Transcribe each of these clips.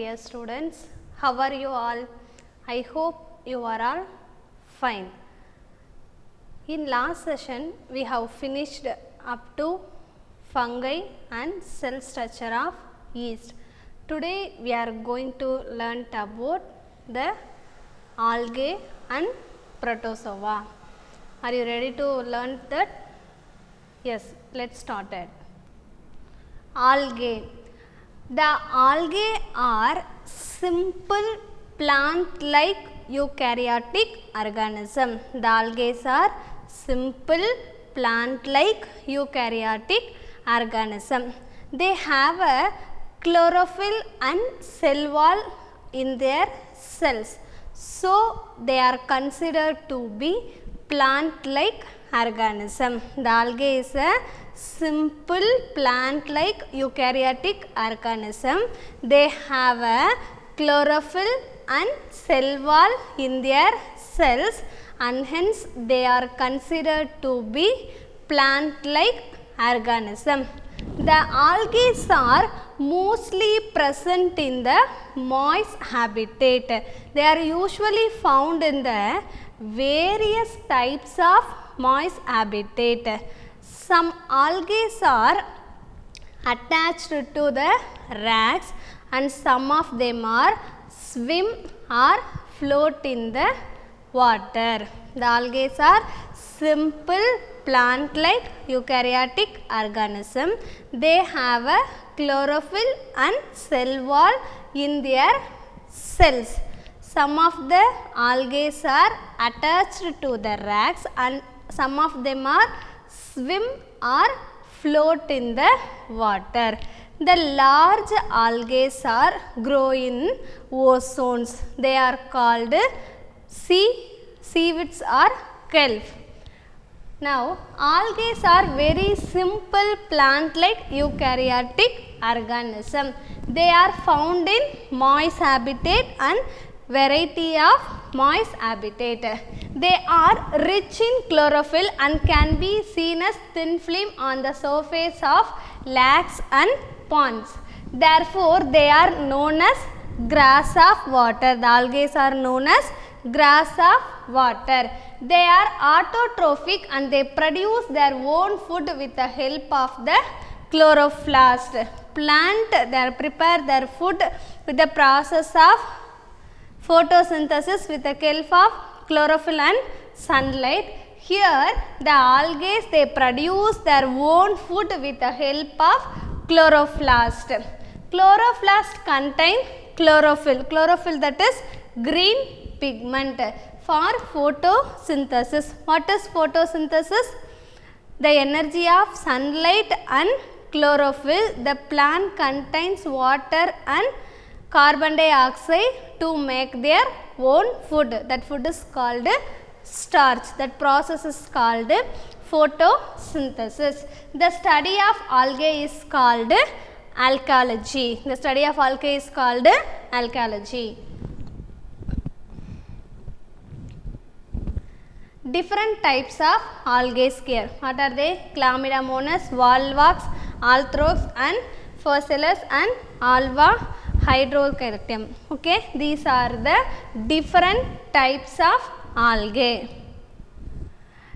dear students. How are you all? I hope you are all fine. In last session, we have finished up to fungi and cell structure of yeast. Today, we are going to learn about the algae and protozoa. Are you ready to learn that? Yes, let's start it. Algae. The algae are simple plant-like eukaryotic organism. The algae are simple plant-like eukaryotic organism. They have a chlorophyll and cell wall in their cells. So, they are considered to be plant-like organism. The algae is a simple plant-like eukaryotic organism. They have a chlorophyll and cell wall in their cells, and hence they are considered to be plant-like organism. The algae are mostly present in the moist habitat. They are usually found in the various types of moist habitat. Some algae are attached to the rocks and some of them are swim or float in the water. The algae are simple plant-like eukaryotic organism. They have a chlorophyll and cell wall in their cells. Some of the algae are attached to the rocks and some of them are swim or float in the water. The large algae are grow in ozones. They are called seaweeds or kelp. Now, algae are very simple plant-like eukaryotic organism. They are found in moist habitat and variety of moist habitat. They are rich in chlorophyll and can be seen as thin film on the surface of lakes and ponds. Therefore, they are known as grass of water. The algae are known as grass of water. They are autotrophic and they produce their own food with the help of the chloroplast. Plant, they prepare their food with the process of photosynthesis with the help of chlorophyll and sunlight. Here the algae they produce their own food with the help of chloroplast. Chloroplast contain chlorophyll. Chlorophyll, that is green pigment for photosynthesis. What is photosynthesis? The energy of sunlight and chlorophyll. The plant contains water and carbon dioxide to make their own food. That food is called starch. That process is called photosynthesis. The study of algae is called algology. The study of algae is called algology. Different types of algae here. What are they? Chlamydomonas, Volvox, Althrox and Physalis and Alba hydroceratum. Okay, these are the different types of algae.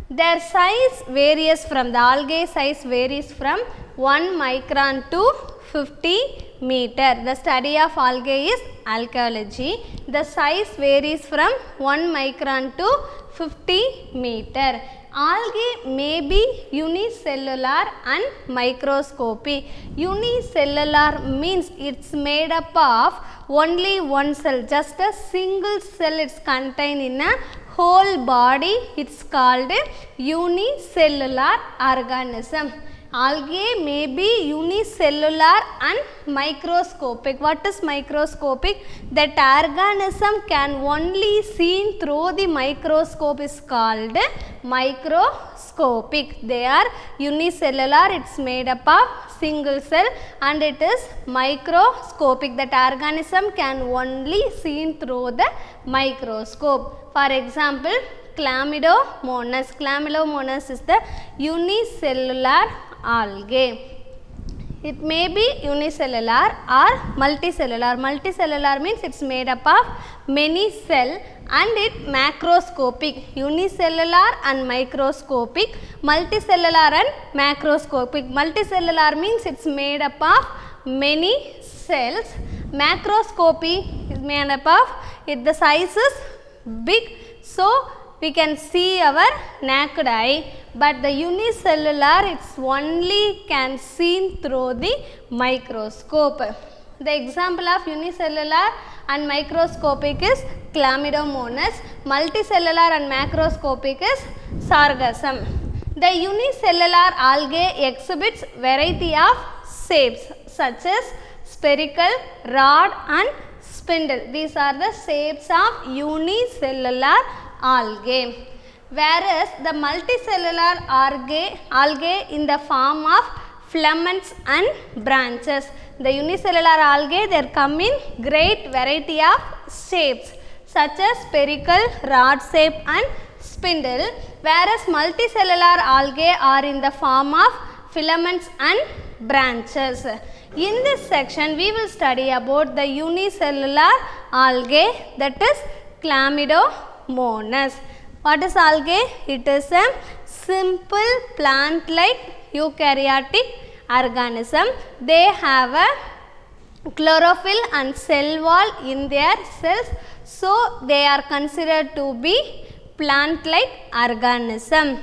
Their size varies from, the algae size varies from 1 micron to 50 meter. The study of algae is algology. The size varies from 1 micron to 50 meter. Algae may be unicellular and microscopic. Unicellular means it's made up of only one cell, just a single cell it's contained in a whole body. It's called unicellular organism. Algae may be unicellular and microscopic. What is microscopic? That organism can only seen through the microscope is called microscopic. They are unicellular, it's made up of single cell and it is microscopic. That organism can only seen through the microscope. For example, Chlamydomonas. Chlamydomonas is the unicellular algae. It may be unicellular or multicellular. Multicellular means it's made up of many cells and it macroscopic. Unicellular and microscopic. Multicellular and macroscopic. Multicellular means it's made up of many cells. Macroscopy is made up of the size is big, so we can see our naked eye, but the unicellular it's only can seen through the microscope. The example of unicellular and microscopic is Chlamydomonas. Multicellular and macroscopic is Sargassum. The unicellular algae exhibits variety of shapes such as spherical, rod and spindle. These are the shapes of unicellular algae. Whereas the multicellular algae in the form of filaments and branches. The unicellular algae they come in great variety of shapes such as spherical, rod shape and spindle, whereas multicellular algae are in the form of filaments and branches. In this section we will study about the unicellular algae, that is Chlamydomonas. What is algae? It is a simple plant like eukaryotic organism. They have a chlorophyll and cell wall in their cells, so they are considered to be plant like organism.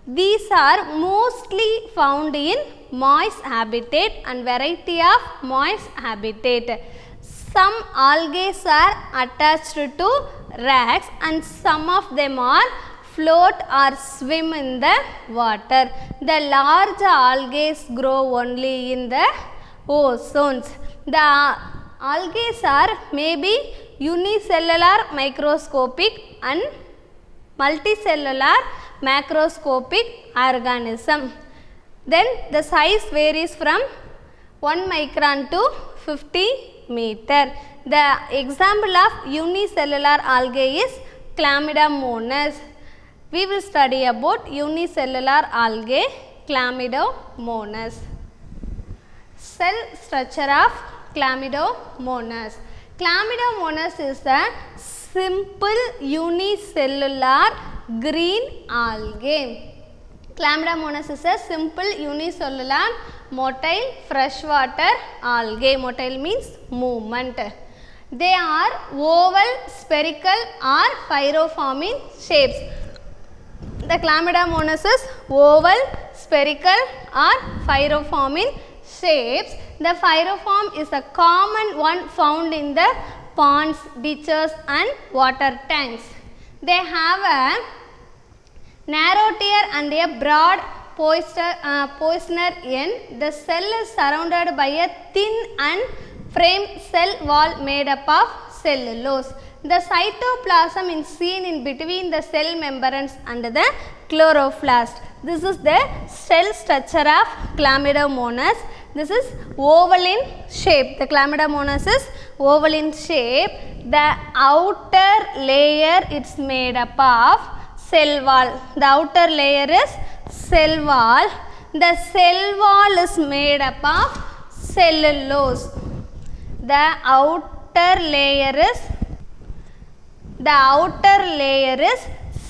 These are mostly found in moist habitat and variety of moist habitat. Some algae are attached to rocks and some of them are float or swim in the water. The large algae grow only in the ozones. The algae are maybe unicellular microscopic and multicellular macroscopic organism. Then the size varies from 1 micron to 50 meter. The example of unicellular algae is Chlamydomonas. We will study about unicellular algae, Chlamydomonas. Cell structure of Chlamydomonas. Chlamydomonas is a simple unicellular green algae. Chlamydomonas is a simple unicellular motile freshwater algae. Motile means movement. They are oval, spherical or pyriform in shapes. The Chlamydomonas is oval, spherical or pyriform in shapes. The pyriform is a common one found in the ponds, ditches and water tanks. They have a narrow tear and a broad poisoner end. The cell is surrounded by a thin and framed cell wall made up of cellulose. The cytoplasm is seen in between the cell membranes and the chloroplast. This is the cell structure of Chlamydomonas. This is oval in shape. The Chlamydomonas is oval in shape. The outer layer is made up of cell wall. The outer layer is cell wall. The cell wall is made up of cellulose. The outer layer is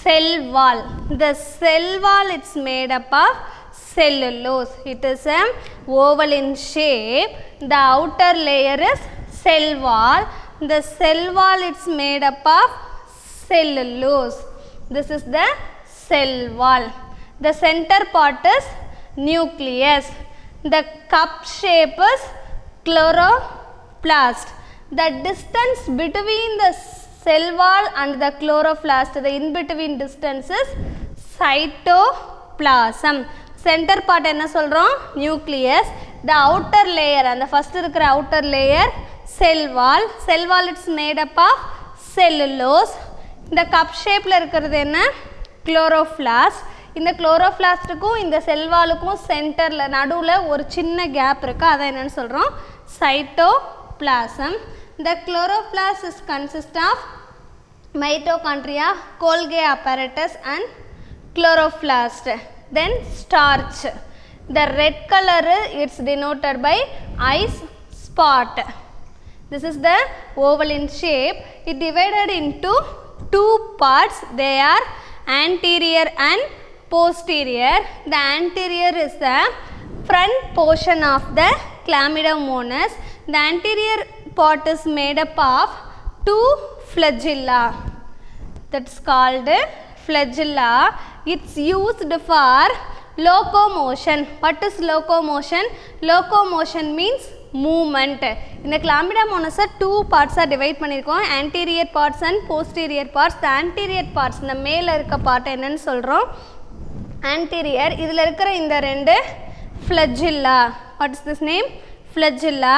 cell wall. The cell wall is made up of cellulose. It is a oval in shape. The outer layer is cell wall. The cell wall is made up of cellulose. This is the cell wall. The center part is nucleus. The cup shape is chloroplast. The distance between the cell wall and the chloroplast, the in between distance is cytoplasm. Center part enna solrom? Nucleus. The outer layer and the first irukra outer layer cell wall. Cell wall it's made up of cellulose. The cup shape la irukkiradhu enna? Chloroplast. இந்த chloroplastக்கும் இந்த செல் வாலுக்கும் சென்டர்ல நடுவுல ஒரு சின்ன gap இருக்கு, அத என்னன்னு சொல்றோம்? Cytoplasm. The chloroplast is consist of mitochondria, Golgi apparatus and chloroplast. Then starch. The red color it's denoted by eye spot. This is the oval in shape. It divided into two parts. They are anterior and posterior. The anterior is the front portion of the Chlamydomonas. The anterior part is made up of two flagella. That's called flagella. It's used for locomotion. What is locomotion? Locomotion means movement. In the Chlamydomonas two parts are divided பண்ணிருக்கோம், anterior parts and posterior parts. The anterior parts இந்த மேல இருக்க part என்னன்னு சொல்றோம் anterior. இதில் இருக்கிற இந்த ரெண்டு flagella. What is this name? Flagella.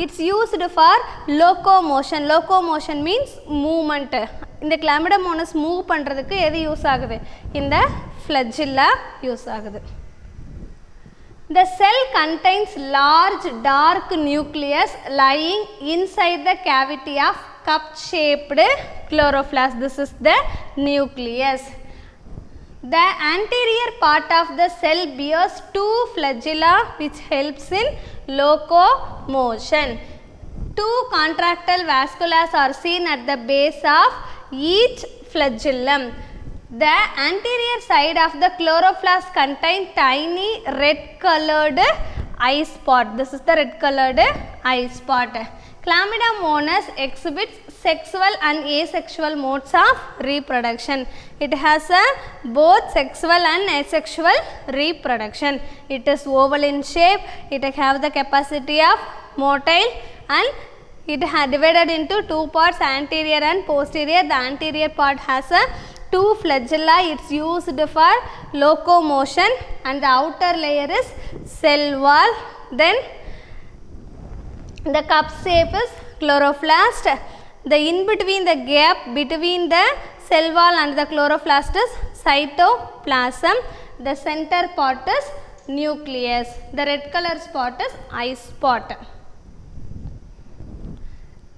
It's used for locomotion. Locomotion means movement. இந்த Chlamydomonas move பண்றதுக்கு எது யூஸ் ஆகுது? இந்த flagella யூஸ் ஆகுது. The cell contains large dark nucleus lying inside the cavity of cup-shaped chloroplast. This is the nucleus. The anterior part of the cell bears two flagella which helps in locomotion. Two contractile vasculars are seen at the base of each flagellum. The anterior side of the chloroplast contains tiny red colored eye spot. This is the red colored eye spot. Chlamydomonas exhibits sexual and asexual modes of reproduction. It has both sexual and asexual reproduction. It is oval in shape. It has the capacity of motile and it has divided into two parts, anterior and posterior. The anterior part has two flagella. It's used for locomotion and the outer layer is cell wall. Then the cup shape is chloroplast. The in between the gap between the cell wall and the chloroplast is cytoplasm. The center part is nucleus. The red color spot is eye spot.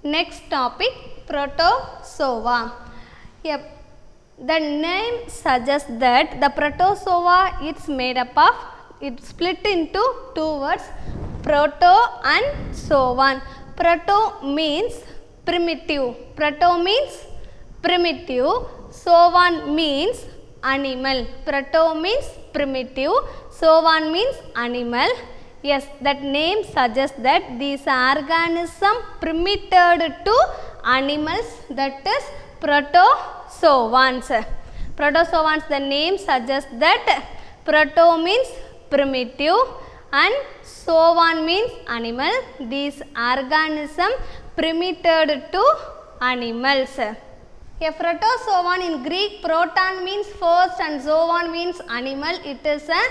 Next topic, protozoa. Yep. The name suggests that the protozoa is made up of, it's split into two words, proto and zoan. Proto means primitive. Proto means primitive. Zoan means animal. Proto means primitive. Zoan means animal. Yes, that name suggests that these organisms primited to animals, that is protozoans. Protozoans, the name suggests that proto means primitive and zoan means animal. These organisms primited to animals. A protozoan in Greek, proton means first and zoan means animal. It is a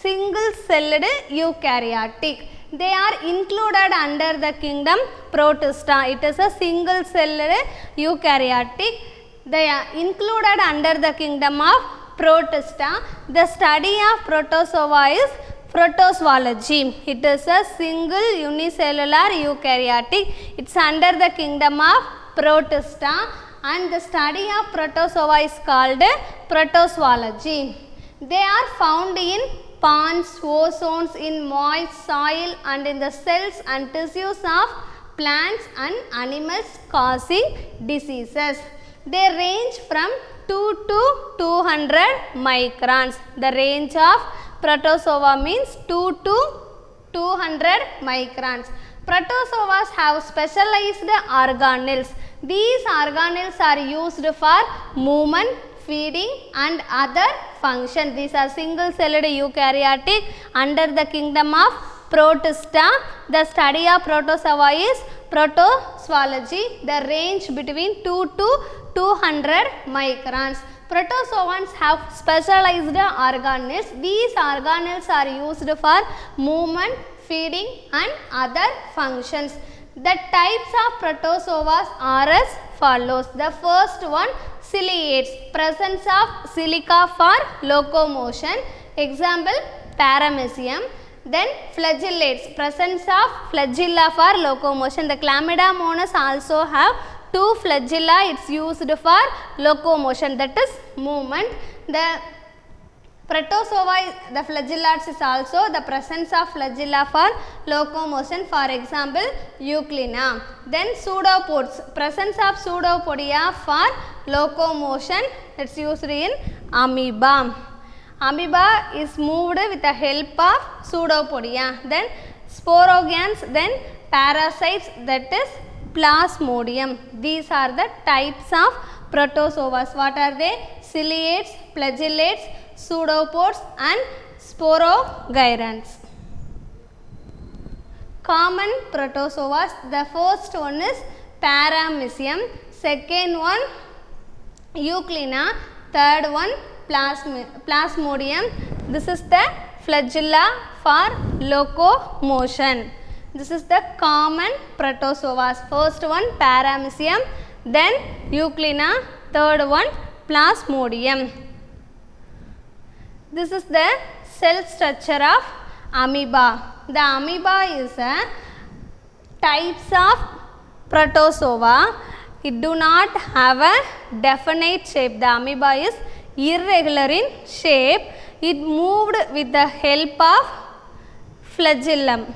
single-celled eukaryotic. They are included under the kingdom Protista. It is a single-celled eukaryotic. They are included under the kingdom of Protista. The study of protozoa is protozoology. It is a single unicellular eukaryotic. It's under the kingdom of Protista and the study of protozoa is called protozoology. They are found in ponds, ozones, in moist soil and in the cells and tissues of plants and animals causing diseases. They range from 2 to 200 microns. The range of protozoa means 2 to 200 microns. Protozoas have specialized organelles. These organelles are used for movement, feeding and other functions. These are single-celled eukaryotic under the kingdom of Protista. The study of protozoa is protozoology. The range between 2 to 200 microns. Protozoans have specialized organelles. These organelles are used for movement, feeding and other functions. The types of protozoas are as follows. The first one, ciliates, presence of silica for locomotion. Example, paramecium. Then flagellates, presence of flagella for locomotion. The Chlamydomonas also have two flagella. It's used for locomotion, that is movement. The Protozoa, the flagellates is also the presence of flagella for locomotion, for example Euglena. Then pseudopods, presence of pseudopodia for locomotion, it is used in amoeba. Amoeba is moved with the help of pseudopodia. Then sporogans, then parasites, that is Plasmodium. These are the types of protozoas. What are they? Ciliates, flagellates, pseudopods and sporogyrans. Common protozoas, the first one is Paramecium, second one Euglena, third one Plasmodium. This is the flagella for locomotion. This is the common protozoas. First one Paramecium, then Euglena, third one Plasmodium. This is the cell structure of amoeba. The amoeba is a types of protozoa. It do not have a definite shape. The amoeba is irregular in shape. It moved with the help of flagellum.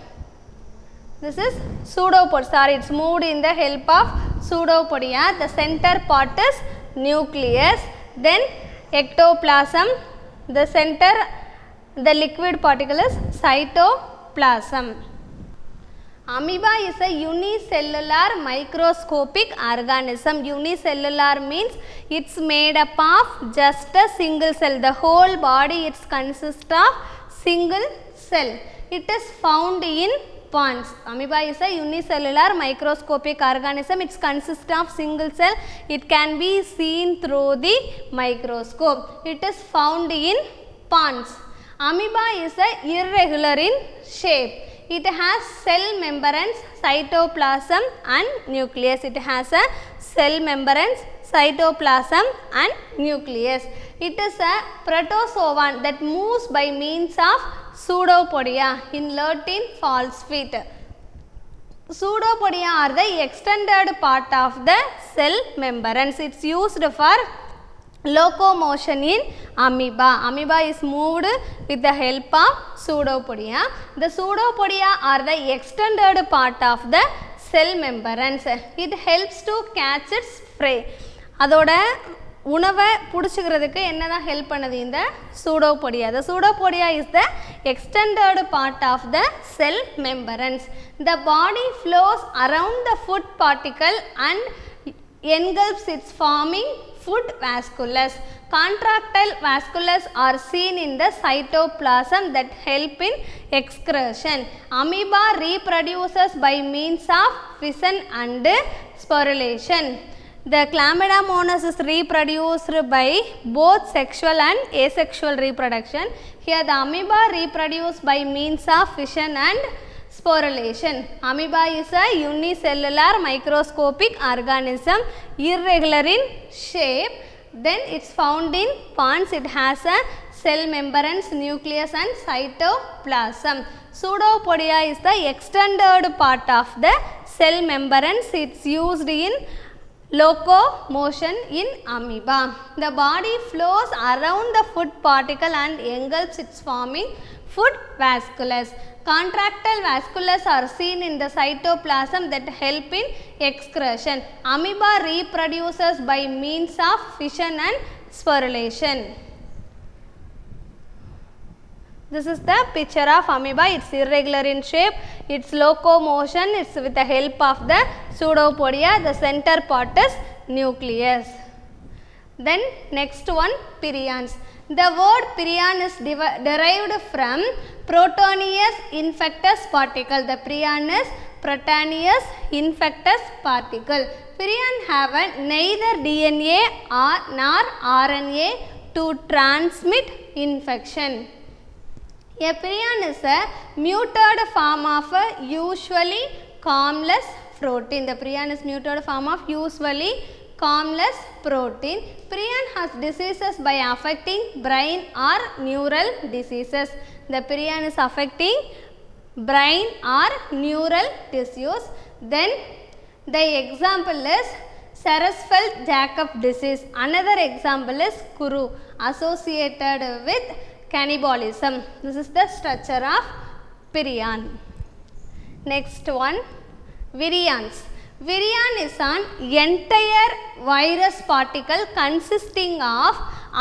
This is pseudopod. Sorry, it's moved in the help of pseudopodia. The center part is nucleus. Then ectoplasm. The center, the liquid particle is cytoplasm. Amoeba is a unicellular microscopic organism. Unicellular means it's made up of just a single cell. The whole body it consists of single cell. It is found in ponds. Amoeba is a unicellular microscopic organism. It consists of single cell. It can be seen through the microscope. It is found in ponds. Amoeba is a irregular in shape. It has cell membranes, cytoplasm and nucleus. It has a cell membranes, cytoplasm and nucleus. It is a protozoan that moves by means of pseudopodia, in Latin false feet. Pseudopodia are the extended part of the cell membranes. It is used for locomotion in amoeba. Amoeba is moved with the help of pseudopodia. The pseudopodia are the extended part of the cell membranes. It helps to catch its prey. அதோட உணவை பிடிச்சிக்கிறதுக்கு என்னதான் help பண்ணுது இந்த pseudopodia. The pseudopodia is the extended part of the cell membranes. The body flows around the food particle and engulfs its forming food vasculus. Contractile vasculus are seen in the cytoplasm that help in excretion. Amoeba reproduces by means of fission and sporulation. The Chlamydomonas is reproduced by both sexual and asexual reproduction. Here the amoeba reproduce by means of fission and sporulation. Amoeba is a unicellular microscopic organism, irregular in shape. Then it is found in ponds. It has a cell membranes, nucleus and cytoplasm. Pseudopodia is the extended part of the cell membranes. It is used in locomotion in amoeba. The body flows around the food particle and engulfs its forming food vasculus. Contractile vasculus are seen in the cytoplasm that help in excretion. Amoeba reproduces by means of fission and sporulation. This is the picture of amoeba. It is irregular in shape. Its locomotion is with the help of the pseudopodia. The center part is nucleus. Then next one, prions. The word prion is derived from Proteaneous infectus particle. The prion is Proteaneous infectus particle. Prion have neither DNA nor RNA to transmit infection. A prion is a mutated form of a usually harmless protein. The prion is mutated form of usually harmless protein. Prion has diseases by affecting brain or neural diseases. The prion is affecting brain or neural tissues. Then the example is Creutzfeldt-Jakob disease. Another example is Kuru associated with cannibalism. This is the structure of virion. Next one, virions. Virion is an entire virus particle consisting of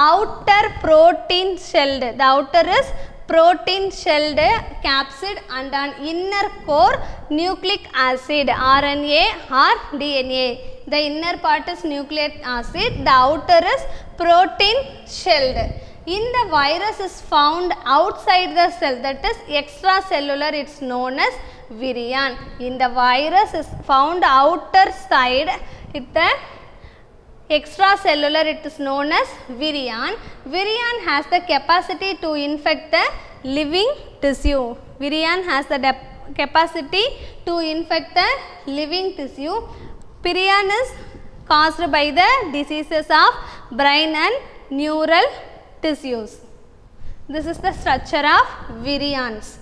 outer protein shelled. The outer is protein shelled capsid and an inner core nucleic acid, RNA or DNA. The inner part is nucleic acid, the outer is protein shelled. In the virus is found outside the cell, that is extracellular, it is known as virion. In the virus is found outer side, the extracellular, it is known as virion. Virion has the capacity to infect the living tissue. Virion has the capacity to infect the living tissue. Virion is caused by the diseases of brain and neural tissues. This is the structure of virions.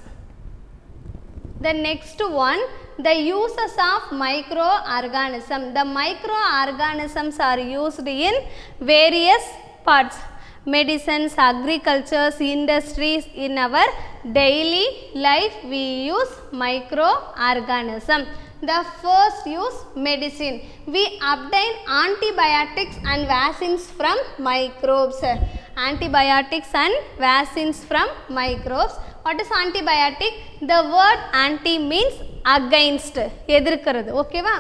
The next one, the uses of microorganisms. The microorganisms are used in various parts, medicines, agriculture, industries. In our daily life we use microorganisms. The first use, medicine. We obtain antibiotics and vaccines from microbes. Antibiotics and vaccines from microbes. What is antibiotic? The word anti means against, எதிர்க்கிறது. Okay va?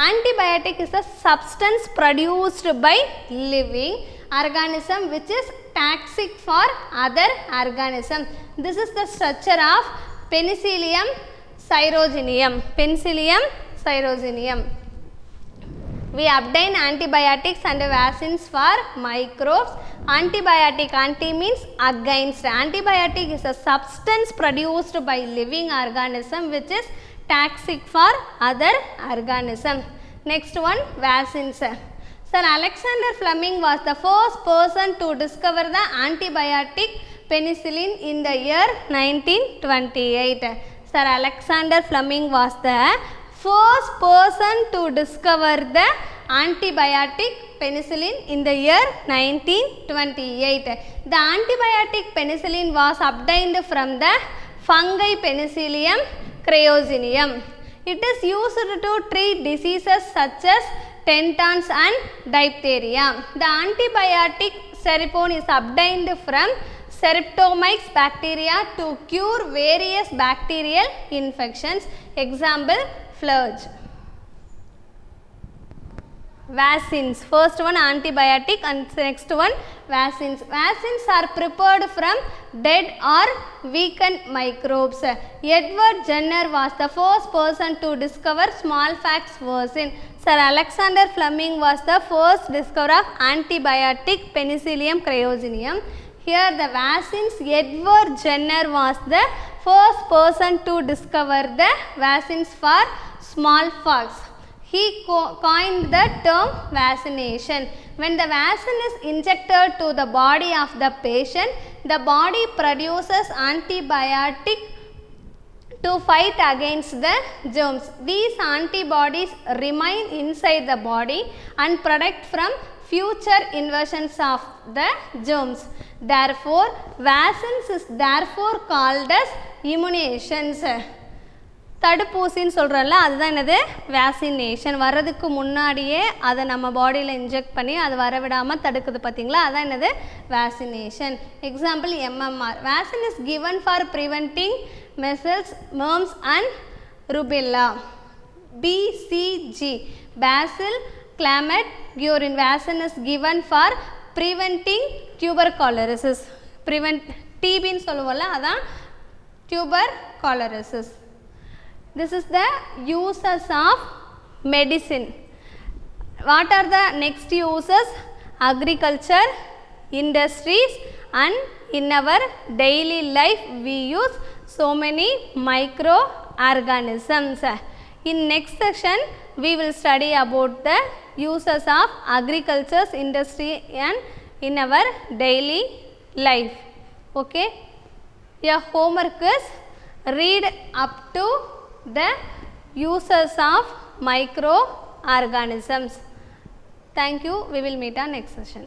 Antibiotic is a substance produced by living organism which is toxic for other organism. This is the structure of Penicillium caeruginum. Penicillium caeruginum. We obtain antibiotics and vaccines for microbes. Antibiotic, anti means against. Antibiotic is a substance produced by living organism which is toxic for other organism. Next one, vaccines. Sir Alexander Fleming was the first person to discover the antibiotic penicillin in the year 1928. Sir Alexander Fleming was the first person to discover the antibiotic penicillin in the year 1928. The antibiotic penicillin was obtained from the fungi Penicillium caeruginum. It is used to treat diseases such as tentans and diphtheria. The antibiotic serpone is obtained from Streptomyces bacteria to cure various bacterial infections. Example, Flurge. Vaccines. First one antibiotic and next one vaccines. Vaccines are prepared from dead or weakened microbes. Edward Jenner was the first person to discover smallpox vaccine. Sir Alexander Fleming was the first discoverer of antibiotic Penicillium caeruginum. Here the vaccines, Edward Jenner was the first person to discover the vaccines for smallpox. He coined the term vaccination. When the vaccine is injected to the body of the patient, the body produces antibiotic to fight against the germs. These antibodies remain inside the body and protect from future invasions of the germs. Therefore, vaccines is therefore called as immunizations. தடுப்பூசின்னு சொல்கிறோம்ல, அதுதான் என்னது, vaccination. வர்றதுக்கு முன்னாடியே அதை நம்ம பாடியில் inject பண்ணி அது வரவிடாமல் தடுக்குது பார்த்தீங்களா, அதான் என்னது, vaccination. Example MMR. Vaccine is given for preventing measles, mumps and rubella. BCG. Bacillus Calmette-Guerin. Vaccine is given for preventing tuberculosis. TBன்னு சொல்லுவோம்ல, அதான் tuberculosis. This is the uses of medicine. What are the next uses? Agriculture, industries, and in our daily life we use so many microorganisms. In next section we will study about the uses of agriculture, industry and in our daily life. Okay. Your homework is read up to the uses of microorganisms. Thank you. We will meet on next session.